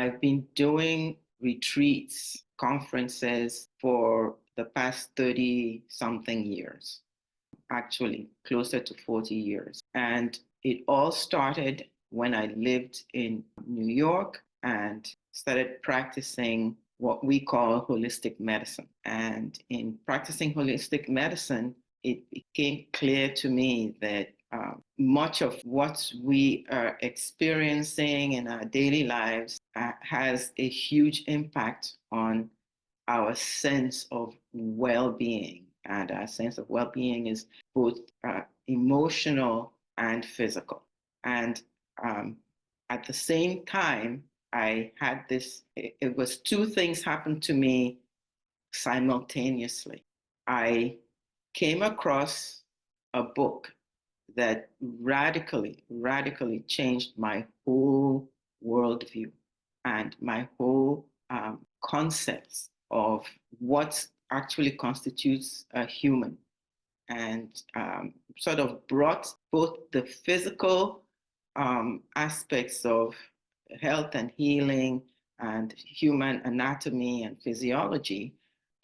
I've been doing retreats, conferences for the past 30 something years, actually closer to 40 years. And it all started when I lived in New York and started practicing what we call holistic medicine. And in practicing holistic medicine, it became clear to me that much of what we are experiencing in our daily lives has a huge impact on our sense of well-being. And our sense of well-being is both emotional and physical. And at the same time, I had this, it was two things happened to me simultaneously. I came across a book that radically changed my whole worldview and my whole concepts of what actually constitutes a human, and sort of brought both the physical aspects of health and healing and human anatomy and physiology,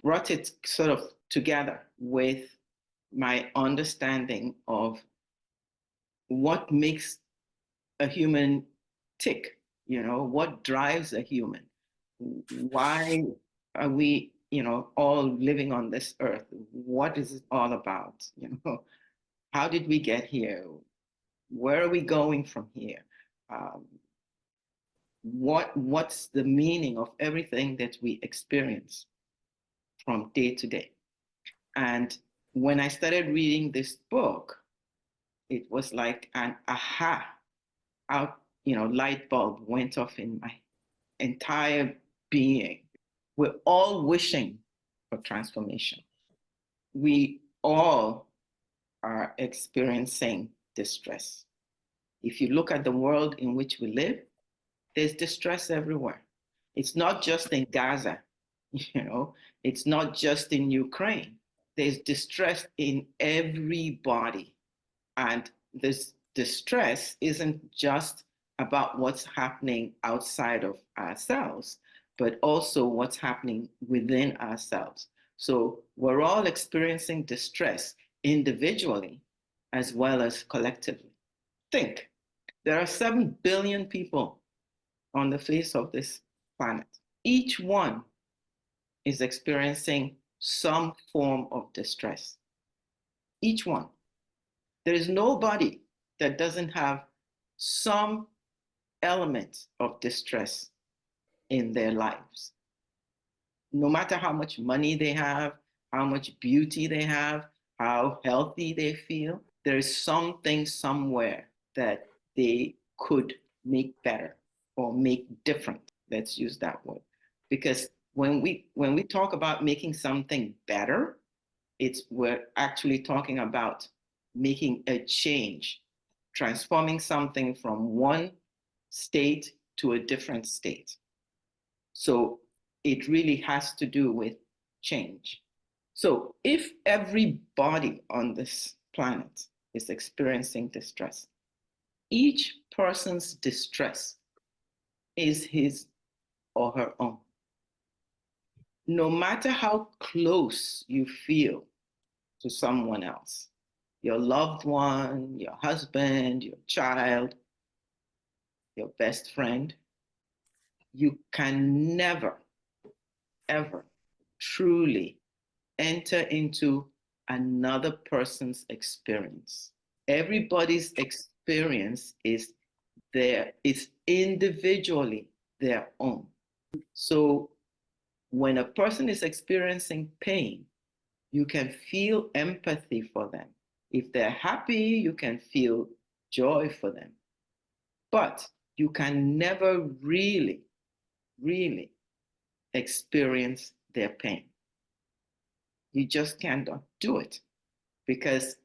brought it sort of together with my understanding of what makes a human tick, what drives a human. Why are we, all living on this earth? What is it all about? How did we get here? Where are we going from here? What's the meaning of everything that we experience from day to day? And when I started reading this book, it was like an aha out, light bulb went off in my entire being. We're all wishing for transformation. We all are experiencing distress. If you look at the world in which we live, there's distress everywhere. It's not just in Gaza, it's not just in Ukraine. There's distress in everybody. And this distress isn't just about what's happening outside of ourselves, but also what's happening within ourselves. So we're all experiencing distress individually as well as collectively. Think, there are 7 billion people on the face of this planet. Each one is experiencing some form of distress. Each one. There is nobody that doesn't have some element of distress in their lives. No matter how much money they have, how much beauty they have, how healthy they feel, there is something somewhere that they could make better or make different. Let's use that word. Because when we talk about making something better, we're actually talking about making a change, transforming something from one state to a different state. So it really has to do with change. So if everybody on this planet is experiencing distress, each person's distress is his or her own. No matter how close you feel to someone else, your loved one, your husband, your child, your best friend, you can never, ever truly enter into another person's experience. Everybody's experience is individually their own. So when a person is experiencing pain, you can feel empathy for them. If they're happy, you can feel joy for them. But you can never really experience their pain. You just cannot do it because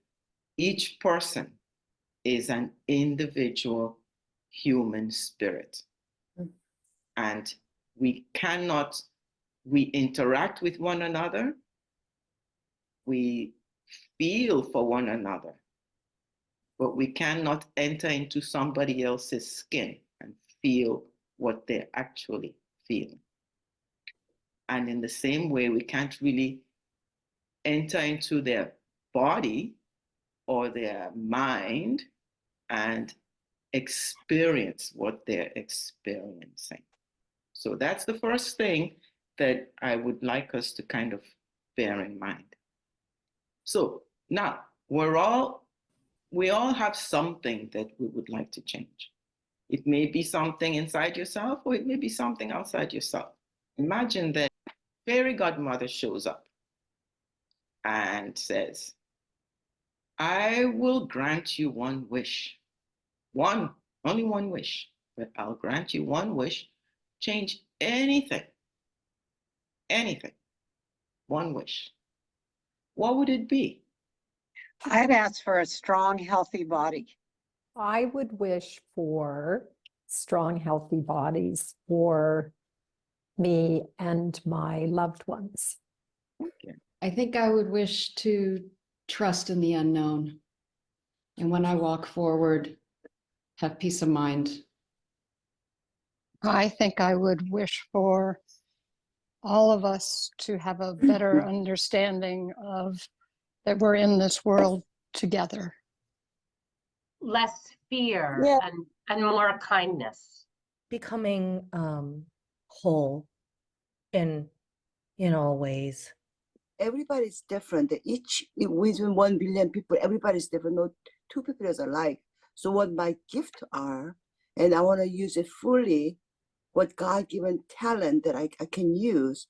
each person is an individual human spirit. And we interact with one another, we feel for one another, but we cannot enter into somebody else's skin and feel what they're actually feeling. And in the same way, we can't really enter into their body or their mind and experience what they're experiencing. So that's the first thing that I would like us to kind of bear in mind. So now we all have something that we would like to change. It may be something inside yourself, or it may be something outside yourself. Imagine that fairy godmother shows up and says, I will grant you one wish. One, only one wish, but I'll grant you one wish. Change anything, anything, one wish. What would it be? I'd ask for a strong, healthy body. I would wish for strong, healthy bodies for me and my loved ones. Okay. I think I would wish to trust in the unknown. And when I walk forward, have peace of mind. I think I would wish for all of us to have a better understanding of that we're in this world together. Less fear Yeah. and more kindness. Becoming whole in all ways. Everybody's different. Each within 1 billion people, everybody's different. No two people is alike. So what my gifts are, and I want to use it fully, what God-given talent that I can use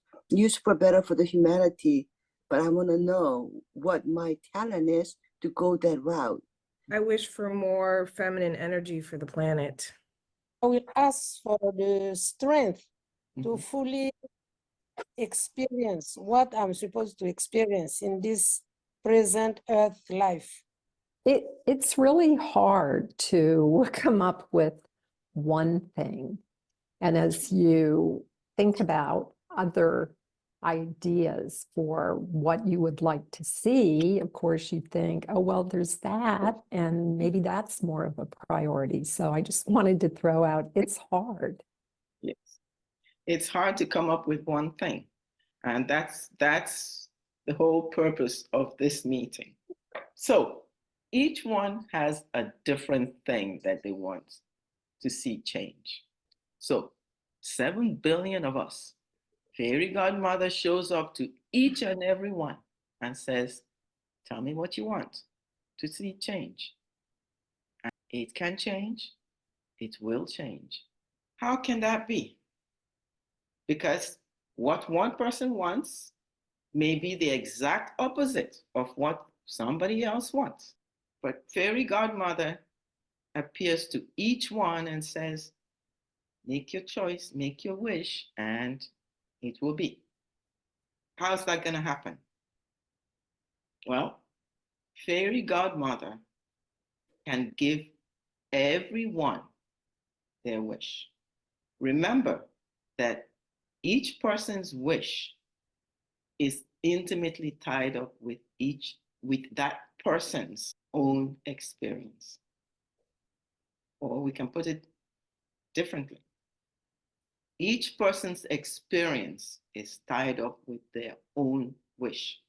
for better for the humanity. But I want to know what my talent is to go that route. I wish for more feminine energy for the planet. I will ask for the strength to Mhm. fully experience what I'm supposed to experience in this present earth life. It's really hard to come up with one thing. And as you think about other ideas for what you would like to see, of course, you think, oh, well, there's that, and maybe that's more of a priority. So I just wanted to throw out, it's hard. Yes. It's hard to come up with one thing. And that's the whole purpose of this meeting. So each one has a different thing that they want to see change. So 7 billion of us, Fairy Godmother shows up to each and every one and says, tell me what you want to see change. And it can change. It will change. How can that be? Because what one person wants may be the exact opposite of what somebody else wants. But Fairy Godmother appears to each one and says, make your choice, make your wish, and it will be. How's that going to happen? Well, Fairy Godmother can give everyone their wish. Remember that each person's wish is intimately tied up with that person's own experience. Or we can put it differently. Each person's experience is tied up with their own wish.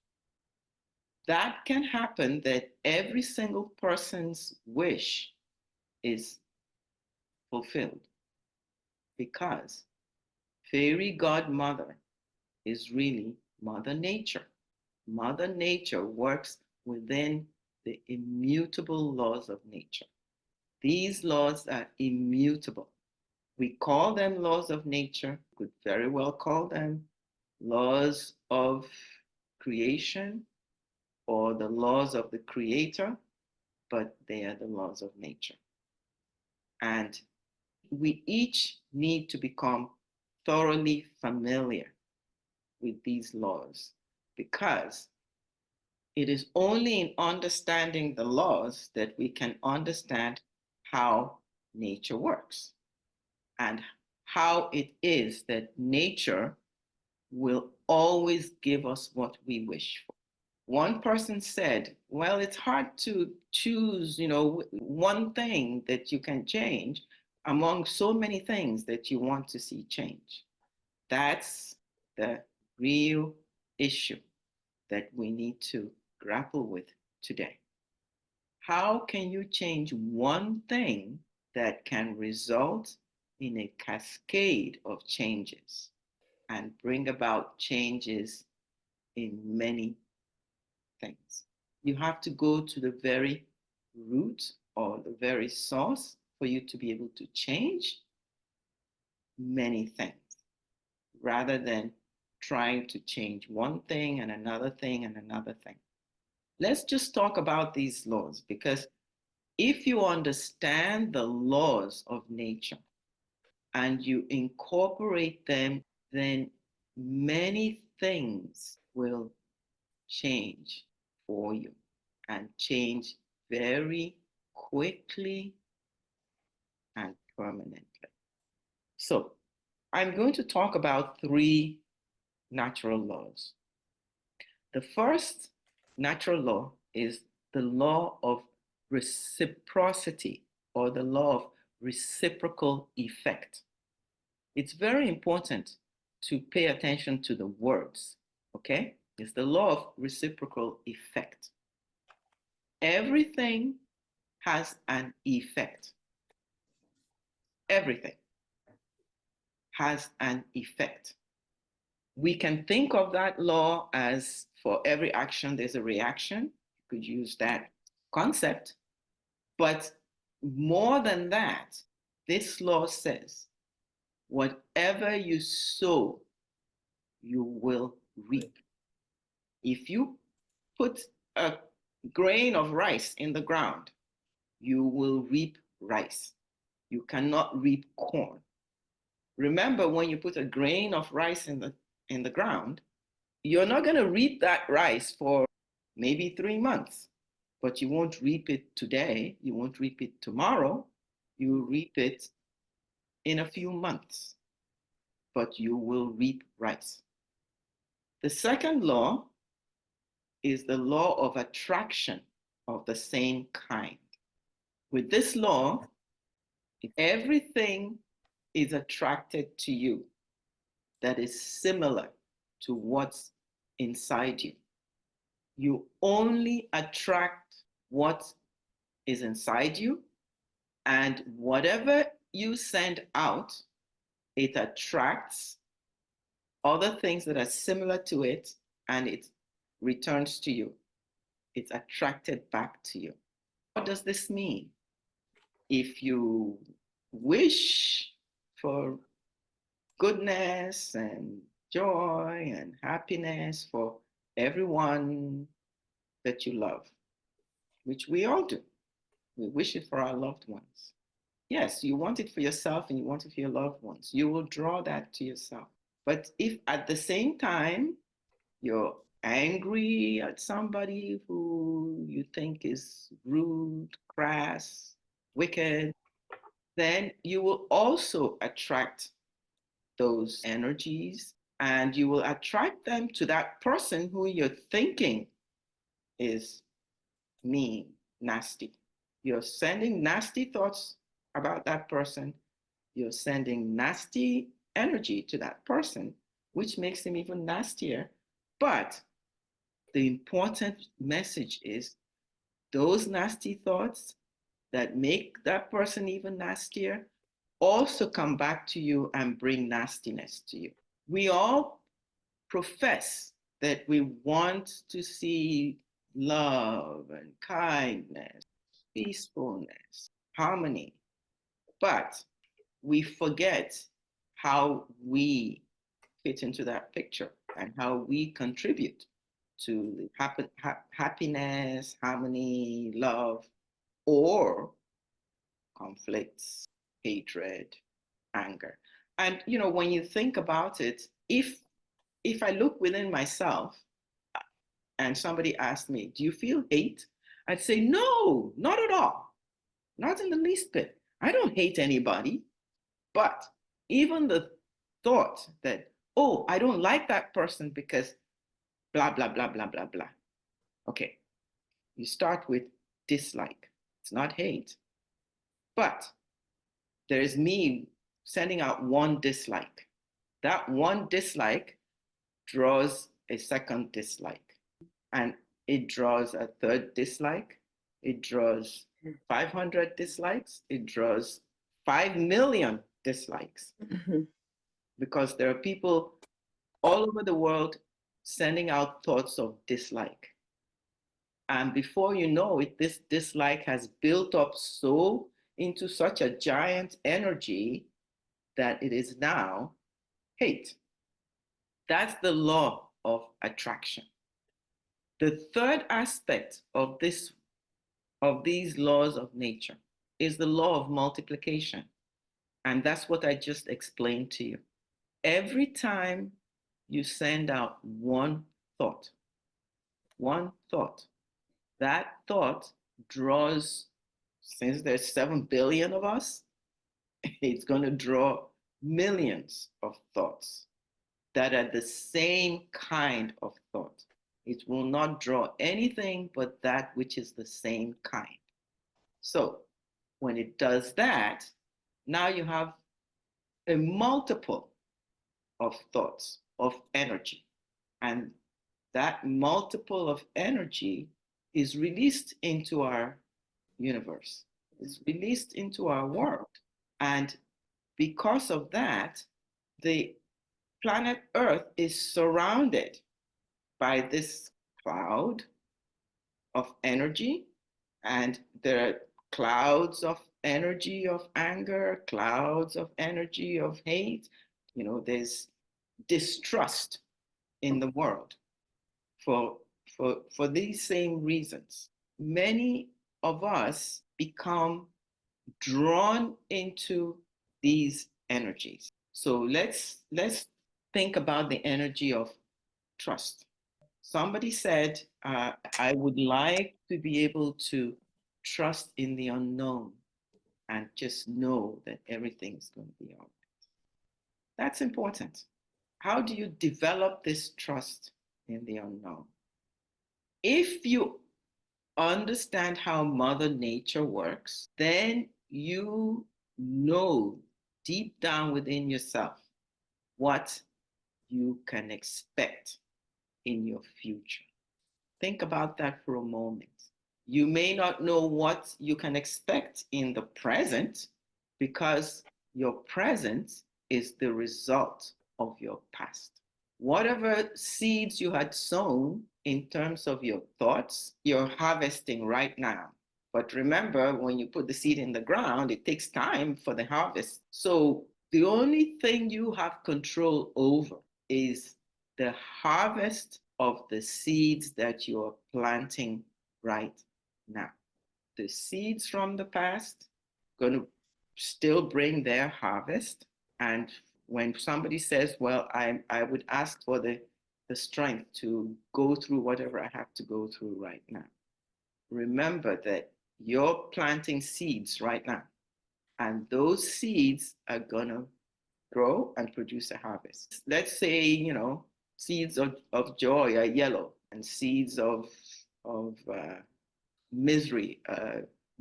That can happen that every single person's wish is fulfilled because Fairy Godmother is really Mother Nature. Mother Nature works within the immutable laws of nature. These laws are immutable. We call them laws of nature, could very well call them laws of creation or the laws of the creator, but they are the laws of nature. And we each need to become thoroughly familiar with these laws because it is only in understanding the laws that we can understand how nature works and how it is that nature will always give us what we wish for. One person said, well, it's hard to choose, one thing that you can change. among so many things that you want to see change. That's the real issue that we need to grapple with today. How can you change one thing that can result in a cascade of changes and bring about changes in many things? You have to go to the very root or the very source for you to be able to change many things rather than trying to change one thing and another thing and another thing. Let's just talk about these laws, because if you understand the laws of nature and you incorporate them, then many things will change for you and change very quickly and permanently. So I'm going to talk about 3 natural laws. The first natural law is the law of reciprocity, or the law of reciprocal effect. It's very important to pay attention to the words, okay? It's the law of reciprocal effect. Everything has an effect. Everything has an effect. We can think of that law as for every action, there's a reaction. You could use that concept. But more than that, this law says, whatever you sow, you will reap. If you put a grain of rice in the ground, you will reap rice. You cannot reap corn. Remember, when you put a grain of rice in the ground, you're not going to reap that rice for maybe 3 months, but you won't reap it today. You won't reap it tomorrow. You reap it in a few months, but you will reap rice. The second law is the law of attraction of the same kind. With this law, everything is attracted to you that is similar to what's inside you. You only attract what is inside you, and whatever you send out, it attracts other things that are similar to it, and it returns to you. It's attracted back to you. What does this mean? If you wish for goodness and joy and happiness for everyone that you love, which we all do, we wish it for our loved ones. Yes, you want it for yourself and you want it for your loved ones. You will draw that to yourself. But if at the same time you're angry at somebody who you think is rude, crass, wicked, then you will also attract those energies, and you will attract them to that person who you're thinking is mean, nasty. You're sending nasty thoughts about that person. You're sending nasty energy to that person, which makes him even nastier. But the important message is those nasty thoughts that make that person even nastier also come back to you and bring nastiness to you. We all profess that we want to see love and kindness, peacefulness, harmony, but we forget how we fit into that picture and how we contribute to happiness, harmony, love, or conflicts, hatred, anger. And when you think about it, if I look within myself and somebody asked me, do you feel hate? I'd say, no, not at all. Not in the least bit. I don't hate anybody. But even the thought that, oh, I don't like that person because blah, blah, blah, blah, blah, blah. Okay, you start with dislike. It's not hate. But there is me sending out one dislike. That one dislike draws a second dislike, and it draws a third dislike. It draws 500 dislikes. It draws 5 million dislikes, because there are people all over the world sending out thoughts of dislike. And before you know it, this dislike has built up so into such a giant energy that it is now hate. That's the law of attraction. The third aspect of these laws of nature is the law of multiplication. And that's what I just explained to you. Every time you send out one thought, that thought draws, since there's 7 billion of us, it's going to draw millions of thoughts that are the same kind of thought. It will not draw anything but that which is the same kind. So when it does that, now you have a multiple of thoughts, of energy. And that multiple of energy is released into our universe. It's released into our world. And because of that, the planet Earth is surrounded by this cloud of energy, and there are clouds of energy of anger, clouds of energy of hate. You know, there's distrust in the world for these same reasons. Many of us become drawn into these energies. So let's think about the energy of trust. Somebody said, I would like to be able to trust in the unknown and just know that everything's going to be all right. That's important. How do you develop this trust in the unknown? If you understand how Mother Nature works, then you know deep down within yourself what you can expect in your future. Think about that for a moment. You may not know what you can expect in the present, because your present is the result of your past. Whatever seeds you had sown in terms of your thoughts, you're harvesting right now. But remember, when you put the seed in the ground, it takes time for the harvest. So the only thing you have control over is the harvest of the seeds that you're planting right now. The seeds from the past are going to still bring their harvest. And when somebody says, well, I would ask for the strength to go through whatever I have to go through right now, remember that you're planting seeds right now, and those seeds are going to grow and produce a harvest. Let's say, you know, seeds of joy are yellow, and seeds of misery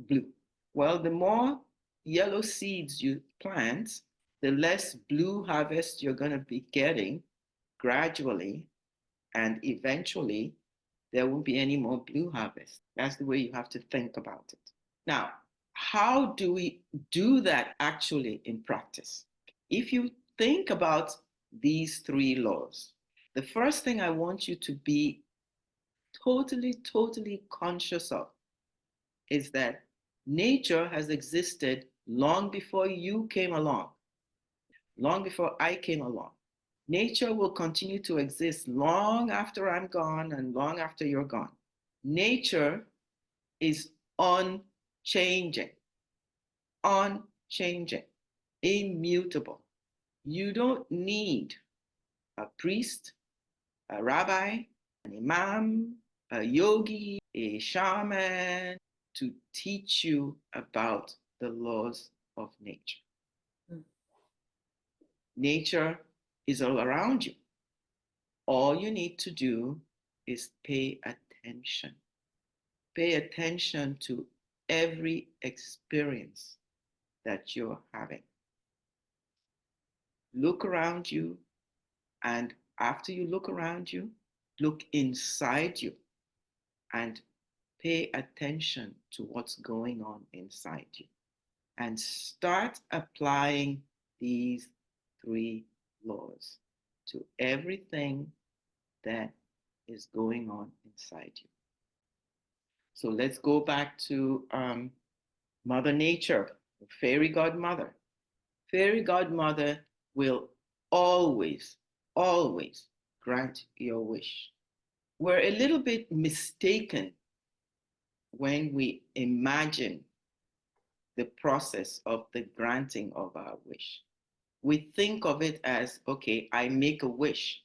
blue. Well, the more yellow seeds you plant, the less blue harvest you're going to be getting gradually, and eventually there won't be any more blue harvest. That's the way you have to think about it. Now, how do we do that actually in practice? If you think about these three laws, the first thing I want you to be totally conscious of is that nature has existed long before you came along, long before I came along. Nature will continue to exist long after I'm gone and long after you're gone. Nature is unchanging, immutable. You don't need a priest, a rabbi, an imam, a yogi, a shaman to teach you about the laws of nature. Nature is all around you. All you need to do is pay attention. Pay attention to every experience that you're having. Look around you, and after you look around you, look inside you and pay attention to what's going on inside you. And start applying these 3 laws to everything that is going on inside you. So let's go back to Mother Nature, the fairy godmother. Fairy godmother will always, always grant your wish. We're a little bit mistaken when we imagine the process of the granting of our wish. We think of it as, okay, I make a wish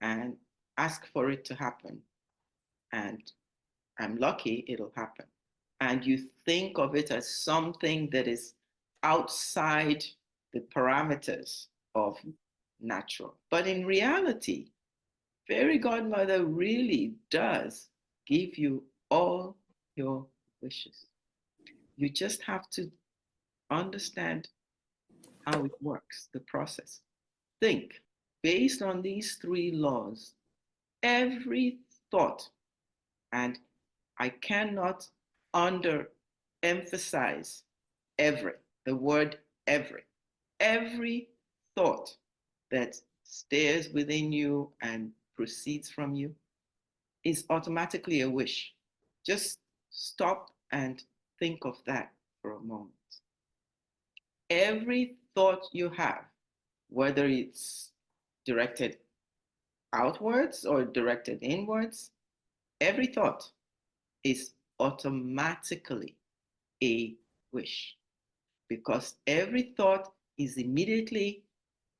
and ask for it to happen, and I'm lucky it'll happen. And you think of it as something that is outside the parameters of natural. But in reality, fairy godmother really does give you all your wishes. You just have to understand how it works, the process. Think, based on these 3 laws, every thought, and I cannot underemphasize the word every thought that stays within you and proceeds from you is automatically a wish. Just stop and think of that for a moment. Every thought you have, whether it's directed outwards or directed inwards, every thought is automatically a wish, because every thought is immediately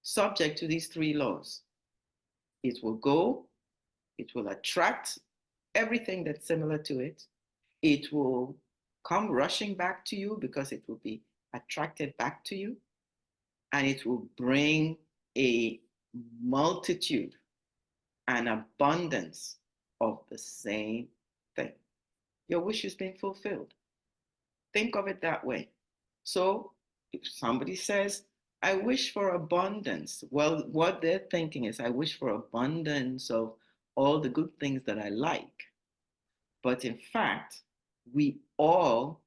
subject to these 3 laws. It will go, it will attract everything that's similar to it. It will come rushing back to you because it will be attracted back to you, and it will bring a multitude and abundance of the same thing. Your wish is being fulfilled. Think of it that way. So if somebody says, I wish for abundance, well, what they're thinking is, I wish for abundance of all the good things that I like. But in fact, we all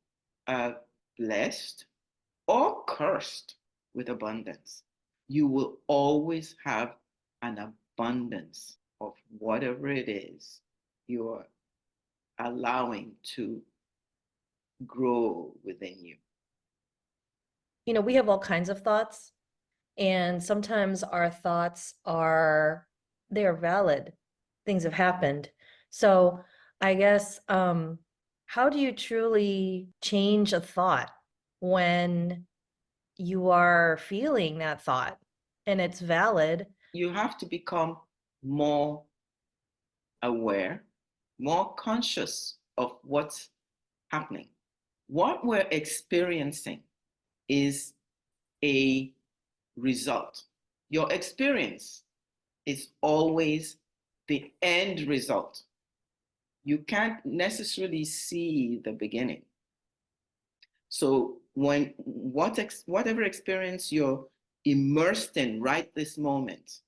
are blessed or cursed with abundance. You will always have an abundance of whatever it is you're allowing to grow within you. You know, we have all kinds of thoughts, and sometimes our thoughts they're valid. Things have happened. So I guess, how do you truly change a thought when you are feeling that thought and it's valid? You have to become more aware, more conscious of what's happening. What we're experiencing is a result. Your experience is always the end result. You can't necessarily see the beginning. So when whatever experience you're immersed in right this moment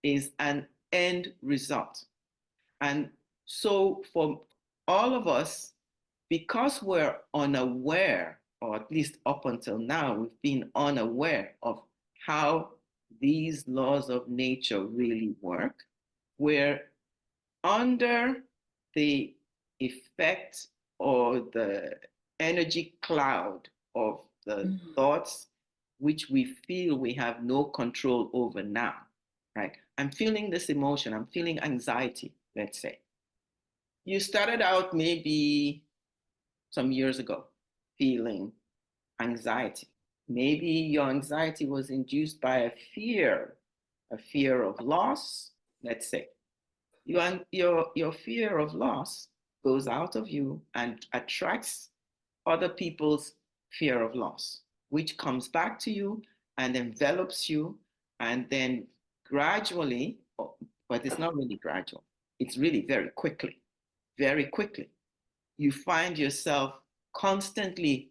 is an end result. And so for all of us, because we're unaware, or at least up until now, we've been unaware of how these laws of nature really work, we're under the effect or the energy cloud of the thoughts which we feel we have no control over now, right? I'm feeling this emotion, I'm feeling anxiety, let's say. You started out maybe some years ago feeling anxiety. Maybe your anxiety was induced by a fear of loss, let's say. Your fear of loss goes out of you and attracts other people's fear of loss, which comes back to you and envelops you, and then gradually, but it's not really gradual, it's really very quickly, you find yourself constantly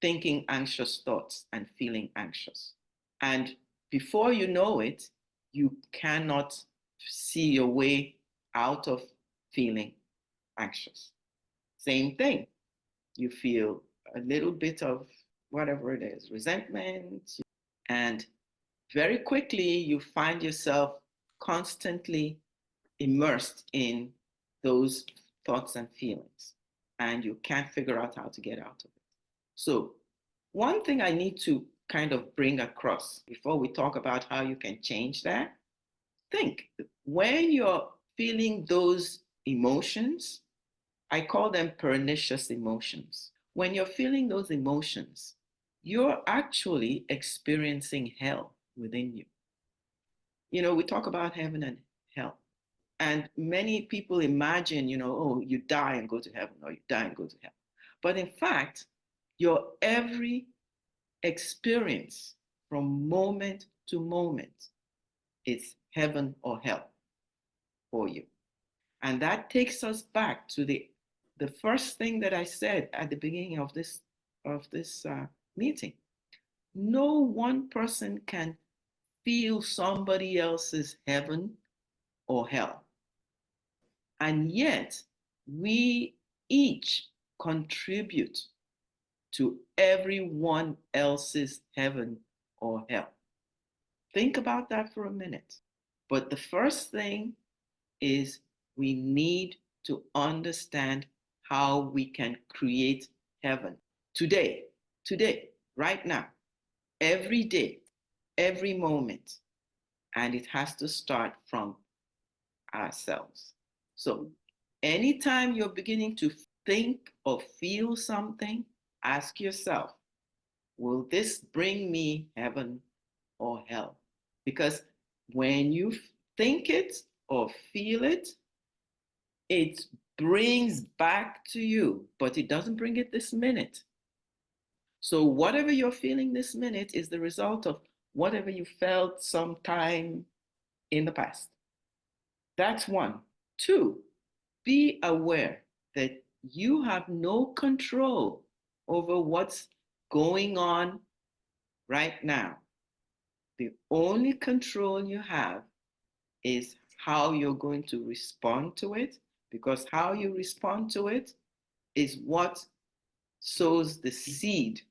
thinking anxious thoughts and feeling anxious. And before you know it, you cannot see your way out of feeling anxious. Same thing. You feel a little bit of whatever it is, resentment, and very quickly you find yourself constantly immersed in those thoughts and feelings, and you can't figure out how to get out of it. So, one thing I need to kind of bring across before we talk about how you can change that, think when you're feeling those emotions, I call them pernicious emotions. When you're feeling those emotions, you're actually experiencing hell within you. You know, we talk about heaven and hell. And many people imagine, you know, oh, you die and go to heaven, or you die and go to hell. But in fact, your every experience from moment to moment is heaven or hell for you. And that takes us back to the first thing that I said at the beginning of this meeting. No one person can feel somebody else's heaven or hell. And yet, we each contribute to everyone else's heaven or hell. Think about that for a minute. But the first thing is we need to understand how we can create heaven today, right now, every day, every moment. And it has to start from ourselves. So anytime you're beginning to think or feel something, ask yourself, will this bring me heaven or hell? Because when you think it or feel it, it brings back to you, but it doesn't bring it this minute. So whatever you're feeling this minute is the result of whatever you felt sometime in the past. That's one. Two, be aware that you have no control over what's going on right now. The only control you have is how you're going to respond to it, because how you respond to it is what sows the seed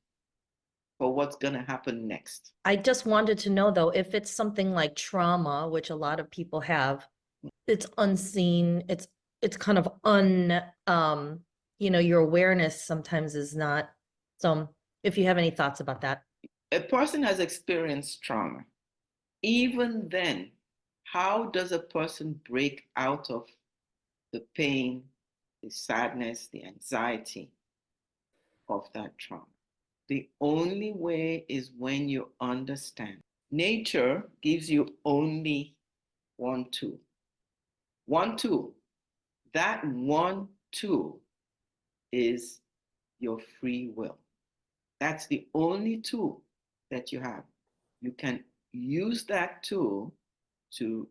for what's going to happen next. I just wanted to know though, if it's something like trauma, which a lot of people have, it's unseen, it's kind of your awareness sometimes is not. So if you have any thoughts about that. A person has experienced trauma. Even then, how does a person break out of the pain, the sadness, the anxiety of that trauma? The only way is when you understand. Nature gives you only one tool. One tool. That one tool is your free will. That's the only tool that you have. You can use that tool to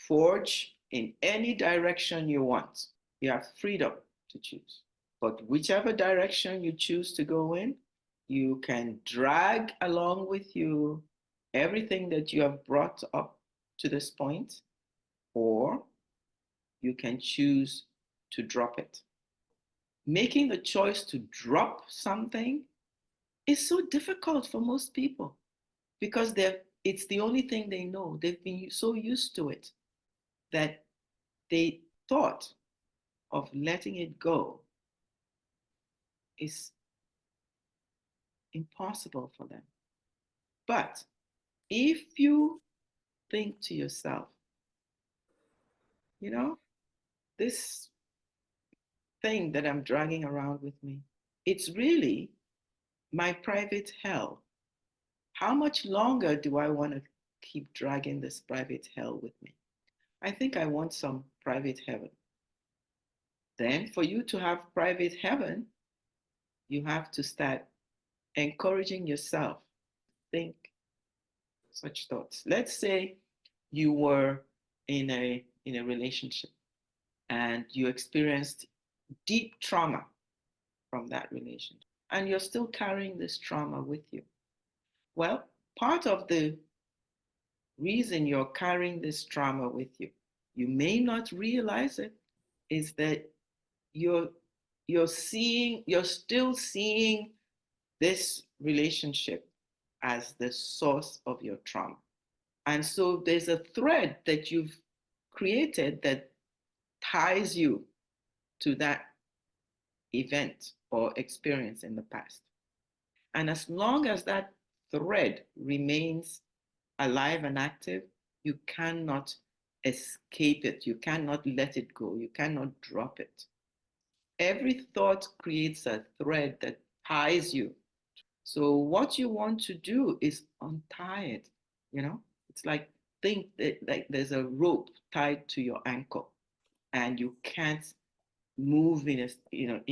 forge in any direction you want. You have freedom to choose. But whichever direction you choose to go in, you can drag along with you everything that you have brought up to this point, or you can choose to drop it. Making the choice to drop something is so difficult for most people because it's the only thing they know. They've been so used to it that they thought of letting it go is impossible for them. But if you think to yourself, this thing that I'm dragging around with me, it's really my private hell. How much longer do I want to keep dragging this private hell with me? I think I want some private heaven. Then for you to have private heaven, you have to start encouraging yourself. Think such thoughts. Let's say you were in a relationship and you experienced deep trauma from that relationship. and you're still carrying this trauma with you. Well, part of the reason you're carrying this trauma with you, you may not realize it, is that you're still seeing this relationship as the source of your trauma. And so there's a thread that you've created that ties you to that event or experience in the past. And as long as that thread remains alive and active, you cannot escape it. You cannot let it go. You cannot drop it. Every thought creates a thread that ties you. So what you want to do is untie it. It's like, think that like there's a rope tied to your ankle and you can't move in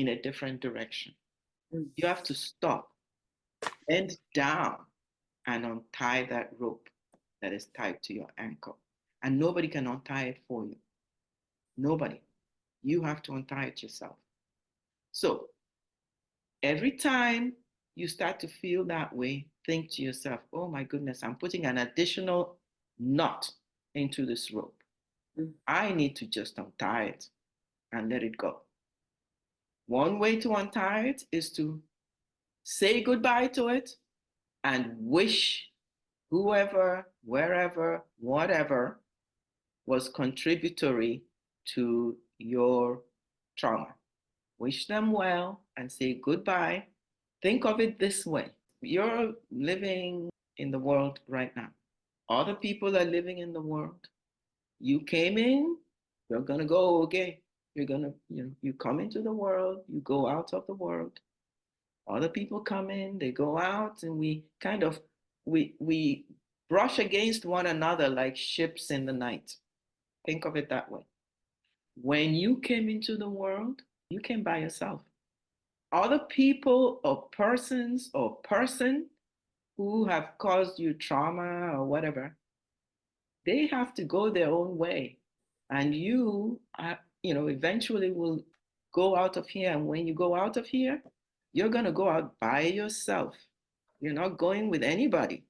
a different direction. You have to stop, bend down, and untie that rope that is tied to your ankle. And nobody can untie it for you. Nobody. You have to untie it yourself. So every time you start to feel that way, think to yourself, oh my goodness, I'm putting an additional knot into this rope. I need to just untie it and let it go. One way to untie it is to say goodbye to it and wish whoever, wherever, whatever was contributory to your trauma. Wish them well and say goodbye. Think of it this way. You're living in the world right now. Other people are living in the world. You came in, you're going to go, okay. You're going to, you come into the world, you go out of the world. Other people come in, they go out, and we kind of, we brush against one another like ships in the night. Think of it that way. When you came into the world, you came by yourself. Other people or persons or person who have caused you trauma or whatever, they have to go their own way. And you eventually will go out of here. And when you go out of here, you're going to go out by yourself. You're not going with anybody,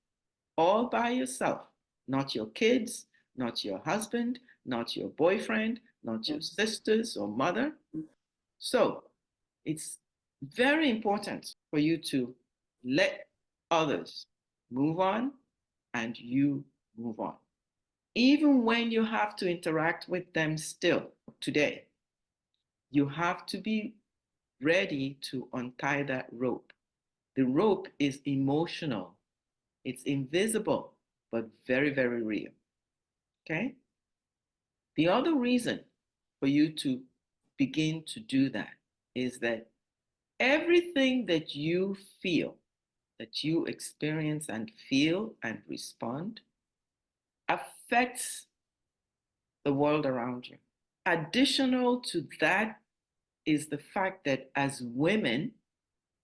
all by yourself. Not your kids, not your husband, not your boyfriend, not your sisters or mother. So it's very important for you to let others move on and you move on. Even when you have to interact with them still today, you have to be ready to untie that rope. The rope is emotional. It's invisible, but very, very real. Okay? The other reason for you to begin to do that is that everything that you feel, that you experience and feel and respond, affects the world around you. Additional to that is the fact that as women,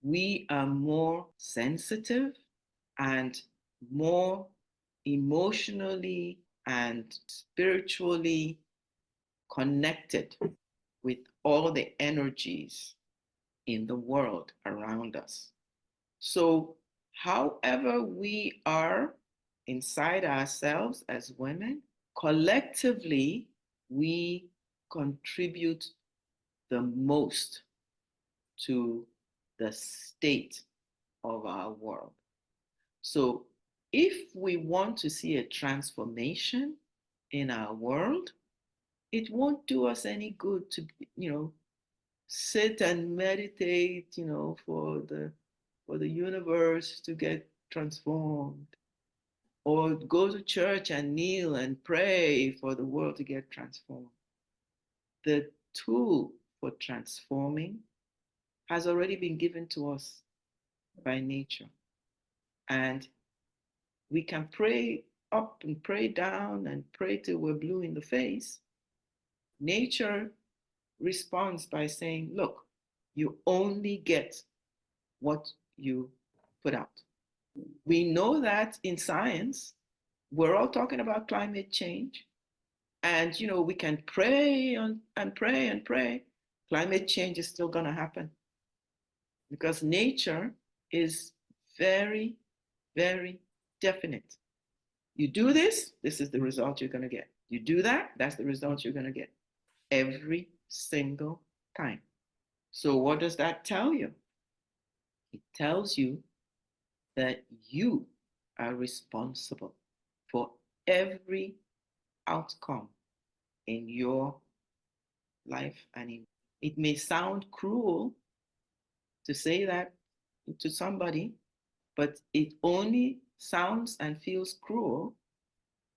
we are more sensitive and more emotionally and spiritually connected with all the energies in the world around us. So, however we are inside ourselves as women, collectively, we contribute the most to the state of our world. So if we want to see a transformation in our world, it won't do us any good to, sit and meditate, for the universe to get transformed, or go to church and kneel and pray for the world to get transformed. The tool for transforming has already been given to us by nature. And we can pray up and pray down and pray till we're blue in the face. Nature responds by saying, look, you only get what you put out. We know that in science, we're all talking about climate change. And, we can pray and pray and pray. Climate change is still going to happen. because nature is very, very definite. You do this, this is the result you're going to get. You do that, that's the result you're going to get every single time. So, what does that tell you? It tells you that you are responsible for every outcome in your life. And it may sound cruel to say that to somebody, but it only sounds and feels cruel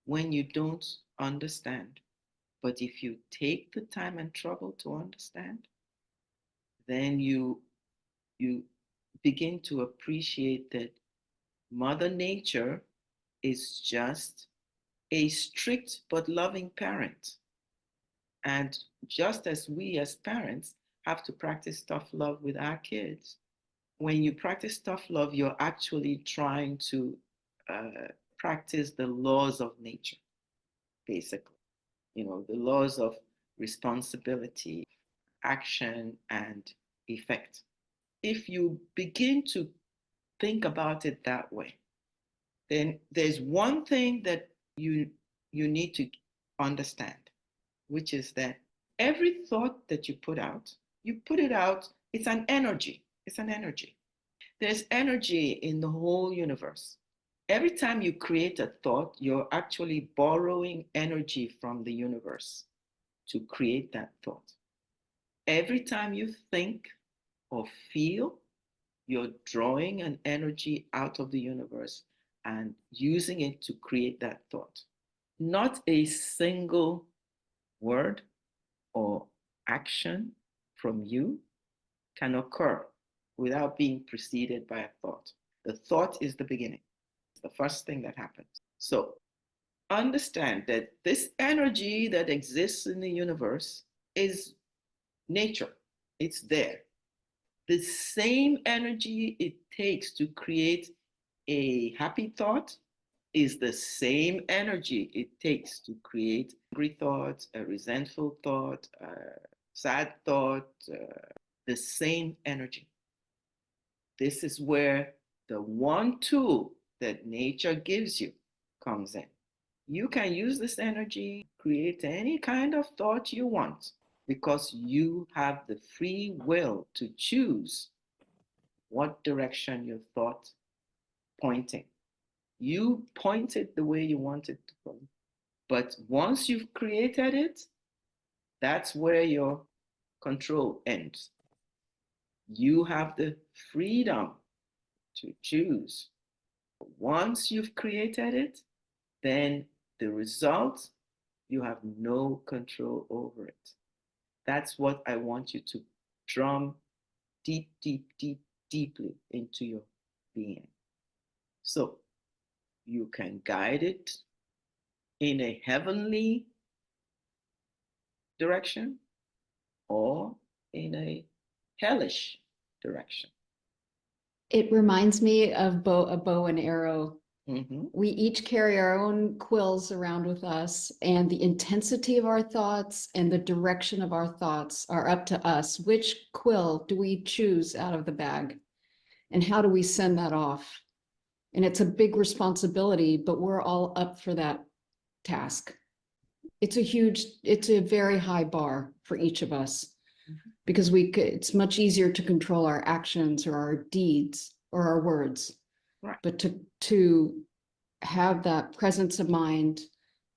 when you don't understand. But if you take the time and trouble to understand, then you begin to appreciate that Mother Nature is just a strict but loving parent. And just as we as parents have to practice tough love with our kids, when you practice tough love, you're actually trying to practice the laws of nature, basically. You know, the laws of responsibility, action, and effect. If you begin to think about it that way, then there's one thing that you need to understand, which is that every thought that you put out, it's an energy. It's an energy. There's energy in the whole universe. Every time you create a thought, you're actually borrowing energy from the universe to create that thought. Every time you think or feel, you're drawing an energy out of the universe and using it to create that thought. Not a single word or action from you can occur without being preceded by a thought. The thought is the beginning. It's the first thing that happens. So understand that this energy that exists in the universe is nature. It's there. The same energy it takes to create a happy thought is the same energy it takes to create angry thoughts, a resentful thought, a sad thought, the same energy. This is where the one tool that nature gives you comes in. You can use this energy, create any kind of thought you want, because you have the free will to choose what direction your thought pointing. You point it the way you want it to go. But once you've created it, that's where your control ends. You have the freedom to choose. Once you've created it, then the result, you have no control over it. That's what I want you to drum deep, deep, deep, deeply into your being. So you can guide it in a heavenly direction or in a hellish direction. It reminds me of a bow and arrow. Mm-hmm. We each carry our own quills around with us, and the intensity of our thoughts and the direction of our thoughts are up to us. Which quill do we choose out of the bag? And how do we send that off? And it's a big responsibility, but we're all up for that task. It's a very high bar for each of us, because it's much easier to control our actions or our deeds or our words. Right. But to have that presence of mind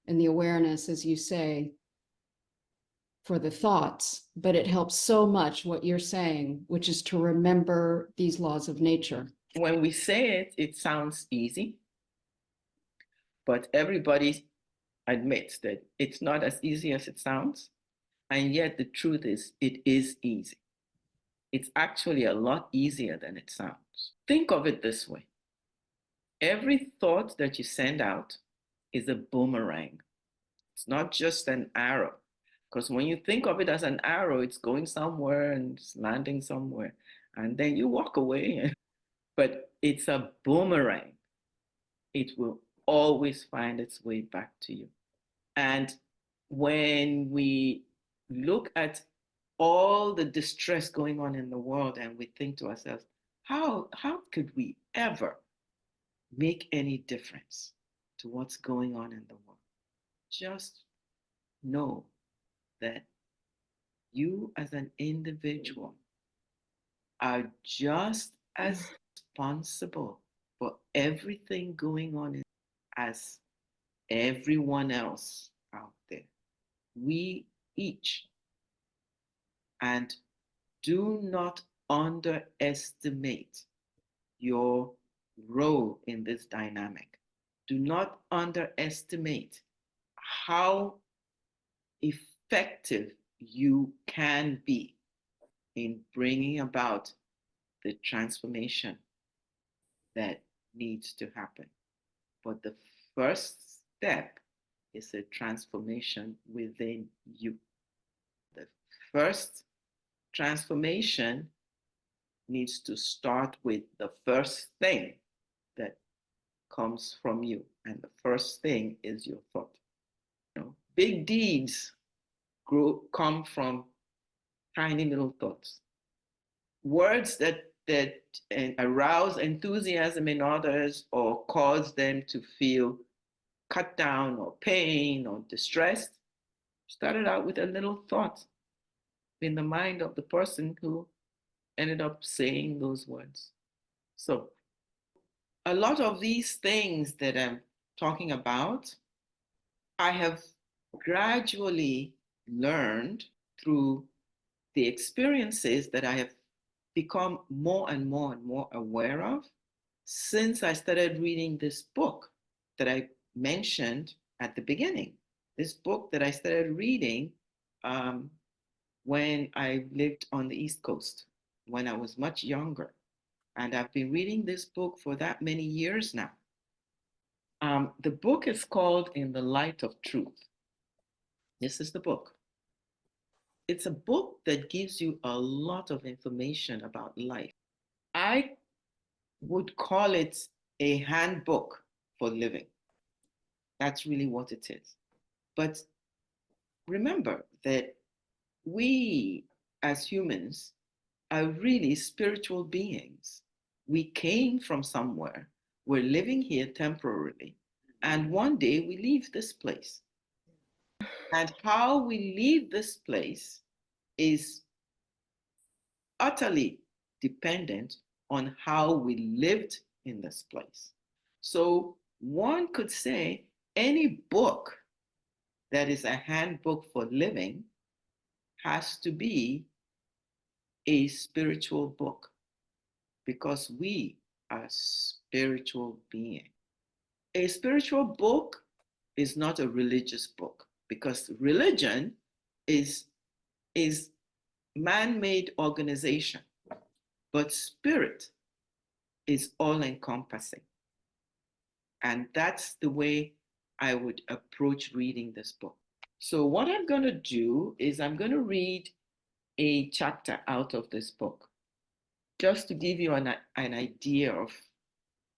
and the awareness, as you say, for the thoughts, but it helps so much what you're saying, which is to remember these laws of nature. When we say it, it sounds easy, but everybody admits that it's not as easy as it sounds. And yet the truth is, it is easy. It's actually a lot easier than it sounds. Think of it this way. Every thought that you send out is a boomerang. It's not just an arrow. Because when you think of it as an arrow, it's going somewhere and it's landing somewhere. And then you walk away. But it's a boomerang. It will always find its way back to you. And when we look at all the distress going on in the world, and we think to ourselves, how could we ever make any difference to what's going on in the world? Just know that you as an individual are just as responsible for everything going on as everyone else out there. We each. And do not underestimate your role in this dynamic. Do not underestimate how effective you can be in bringing about the transformation that needs to happen. But the first step is a transformation within you. The first transformation needs to start with the first thing that comes from you. And the first thing is your thought. You know, big deeds come from tiny little thoughts. Words that arouse enthusiasm in others or cause them to feel cut down or pain or distressed started out with a little thought in the mind of the person who ended up saying those words. So a lot of these things that I'm talking about, I have gradually learned through the experiences that I have become more and more and more aware of since I started reading this book that I mentioned at the beginning. This book that I started reading when I lived on the East Coast, when I was much younger. And I've been reading this book for that many years now. The book is called In the Light of Truth. This is the book. It's a book that gives you a lot of information about life. I would call it a handbook for living. That's really what it is. But remember that we as humans are really spiritual beings. We came from somewhere. We're living here temporarily. And one day we leave this place. And how we leave this place is utterly dependent on how we lived in this place. So one could say any book that is a handbook for living has to be a spiritual book because we are spiritual beings. A spiritual book is not a religious book because religion is man-made organization, but spirit is all-encompassing. And that's the way I would approach reading this book. So what I'm going to do is I'm going to read a chapter out of this book, just to give you an idea of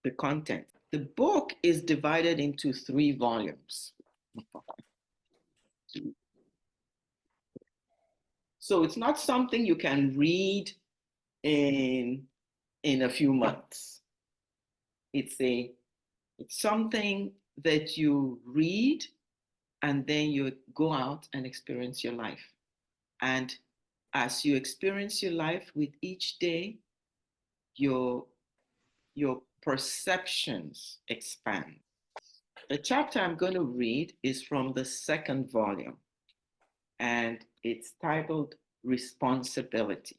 the content. The book is divided into 3 volumes. So it's not something you can read in a few months. It's something that you read and then you go out and experience your life. And as you experience your life with each day, your perceptions expand. The chapter I'm going to read is from the 2nd volume, and it's titled Responsibility.